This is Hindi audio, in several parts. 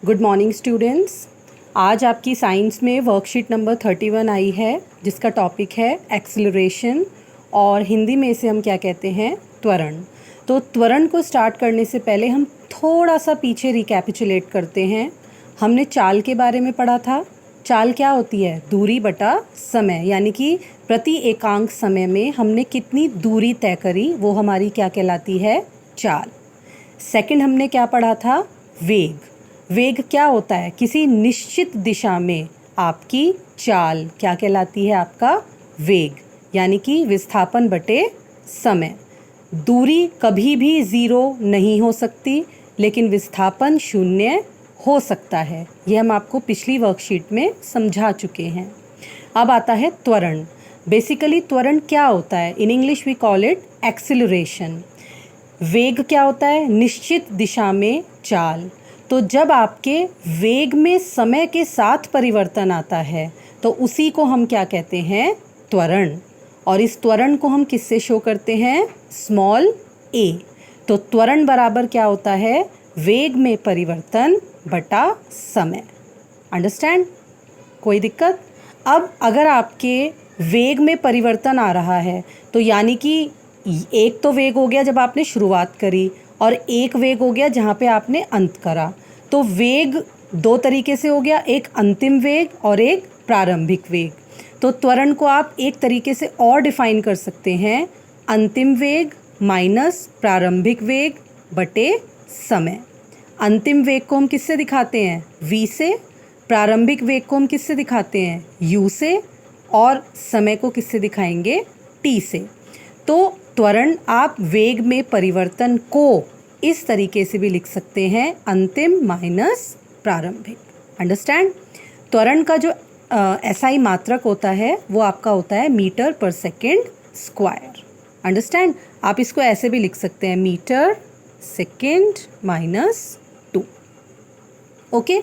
Good morning students. आज आपकी साइंस में वर्कशीट नंबर 31 आई है जिसका टॉपिक है एक्सीलरेशन और हिंदी में इसे हम क्या कहते हैं, त्वरण। तो त्वरण को स्टार्ट करने से पहले हम थोड़ा सा पीछे रिकैपिचुलेट करते हैं। हमने चाल के बारे में पढ़ा था। चाल क्या होती है? दूरी बटा समय, यानी कि प्रति एकांक समय में हमने कितनी दूरी तय करी वो हमारी क्या कहलाती है? चाल। सेकंड हमने क्या पढ़ा था? वेग। वेग क्या होता है? किसी निश्चित दिशा में आपकी चाल क्या कहलाती है? आपका वेग, यानी कि विस्थापन बटे समय। दूरी कभी भी ज़ीरो नहीं हो सकती, लेकिन विस्थापन शून्य हो सकता है। यह हम आपको पिछली वर्कशीट में समझा चुके हैं। अब आता है त्वरण। बेसिकली त्वरण क्या होता है? In English we call it acceleration. वेग क्या होता है? निश्चित दिशा में चाल। तो जब आपके वेग में समय के साथ परिवर्तन आता है तो उसी को हम क्या कहते हैं? त्वरण। और इस त्वरण को हम किससे शो करते हैं? Small a। तो त्वरण बराबर क्या होता है? वेग में परिवर्तन बटा समय। अंडरस्टैंड? कोई दिक्कत? अब अगर आपके वेग में परिवर्तन आ रहा है तो यानी कि एक तो वेग हो गया जब आपने शुरुआत करी और एक वेग हो गया जहाँ पे आपने अंत करा। तो वेग दो तरीके से हो गया, एक अंतिम वेग और एक प्रारंभिक वेग। तो त्वरण को आप एक तरीके से और डिफाइन कर सकते हैं, अंतिम वेग माइनस प्रारंभिक वेग बटे समय। अंतिम वेग को हम किससे दिखाते हैं? v से। प्रारंभिक वेग को हम किससे दिखाते हैं? u से। और समय को किससे दिखाएंगे? t से। तो त्वरण आप वेग में परिवर्तन को इस तरीके से भी लिख सकते हैं, अंतिम माइनस प्रारंभिक। अंडरस्टैंड? त्वरण का जो SI मात्रक होता है वो आपका होता है मीटर पर सेकेंड स्क्वायर। अंडरस्टैंड? आप इसको ऐसे भी लिख सकते हैं, मीटर सेकेंड माइनस 2। ओके।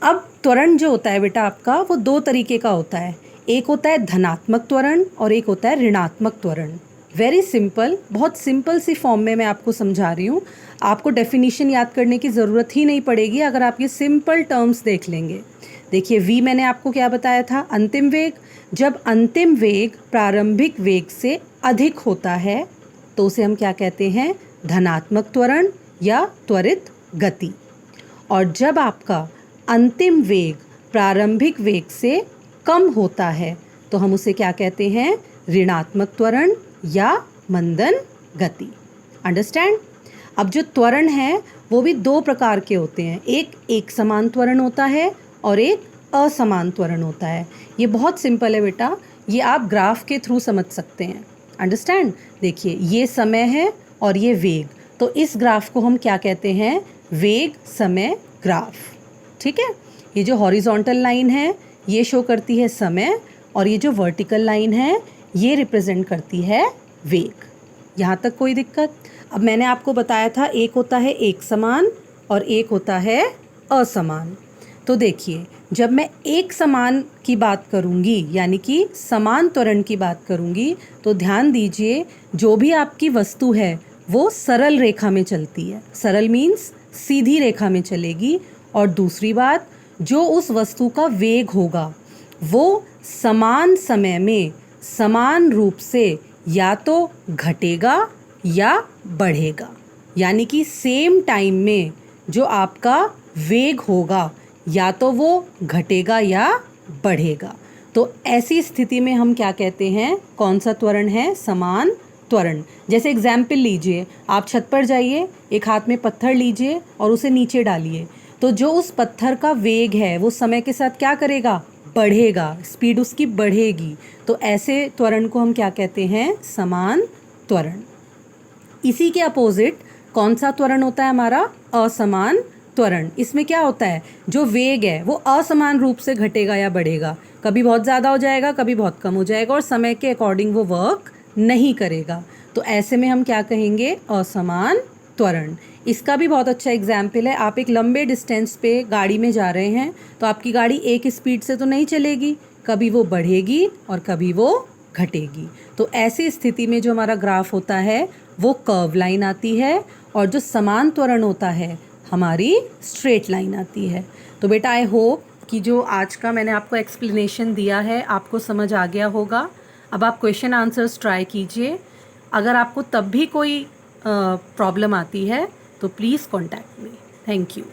अब त्वरण जो होता है बेटा आपका, वो दो तरीके का होता है। एक होता है धनात्मक त्वरण और एक होता है ऋणात्मक त्वरण। वेरी सिंपल, बहुत सिंपल सी फॉर्म में मैं आपको समझा रही हूँ। आपको डेफिनेशन याद करने की ज़रूरत ही नहीं पड़ेगी अगर आप ये सिंपल टर्म्स देख लेंगे। देखिए, v मैंने आपको क्या बताया था? अंतिम वेग। जब अंतिम वेग प्रारंभिक वेग से अधिक होता है तो उसे हम क्या कहते हैं? धनात्मक त्वरण या त्वरित गति। और जब आपका अंतिम वेग प्रारंभिक वेग से कम होता है तो हम उसे क्या कहते हैं? ऋणात्मक त्वरण या मंदन गति। अंडरस्टैंड? अब जो त्वरण है वो भी दो प्रकार के होते हैं। एक समान त्वरण होता है और एक असमान त्वरण होता है। ये बहुत सिंपल है बेटा, ये आप ग्राफ के थ्रू समझ सकते हैं। अंडरस्टैंड? देखिए, ये समय है और ये वेग। तो इस ग्राफ को हम क्या कहते हैं? वेग समय ग्राफ। ठीक है? ये जो हॉरिजॉन्टल लाइन है ये शो करती है समय और ये जो वर्टिकल लाइन है ये रिप्रेजेंट करती है वेग। यहाँ तक कोई दिक्कत? अब मैंने आपको बताया था एक होता है एक समान और एक होता है असमान। तो देखिए, जब मैं एक समान की बात करूँगी यानी कि समान त्वरण की बात करूँगी तो ध्यान दीजिए, जो भी आपकी वस्तु है वो सरल रेखा में चलती है। सरल मीन्स सीधी रेखा में चलेगी। और दूसरी बात, जो उस वस्तु का वेग होगा वो समान समय में समान रूप से या तो घटेगा या बढ़ेगा। यानी कि सेम टाइम में जो आपका वेग होगा या तो वो घटेगा या बढ़ेगा। तो ऐसी स्थिति में हम क्या कहते हैं? कौन सा त्वरण है? समान त्वरण। जैसे एग्जाम्पल लीजिए, आप छत पर जाइए, एक हाथ में पत्थर लीजिए और उसे नीचे डालिए। तो जो उस पत्थर का वेग है वो समय के साथ क्या करेगा? बढ़ेगा, स्पीड उसकी बढ़ेगी। तो ऐसे त्वरण को हम क्या कहते हैं? समान त्वरण। इसी के अपोजिट कौन सा त्वरण होता है हमारा? असमान त्वरण। इसमें क्या होता है? जो वेग है वो असमान रूप से घटेगा या बढ़ेगा। कभी बहुत ज़्यादा हो जाएगा, कभी बहुत कम हो जाएगा और समय के अकॉर्डिंग वो वर्क नहीं करेगा। तो ऐसे में हम क्या कहेंगे? असमान त्वरण। इसका भी बहुत अच्छा एग्जाम्पल है, आप एक लंबे डिस्टेंस पे गाड़ी में जा रहे हैं तो आपकी गाड़ी एक स्पीड से तो नहीं चलेगी, कभी वो बढ़ेगी और कभी वो घटेगी। तो ऐसी स्थिति में जो हमारा ग्राफ होता है वो कर्व लाइन आती है और जो समान त्वरण होता है हमारी स्ट्रेट लाइन आती है। तो बेटा आई होप कि जो आज का मैंने आपको एक्सप्लेनेशन दिया है आपको समझ आ गया होगा। अब आप क्वेश्चन आंसर्स ट्राई कीजिए। अगर आपको तब भी कोई प्रॉब्लम आती है तो please contact me. Thank you.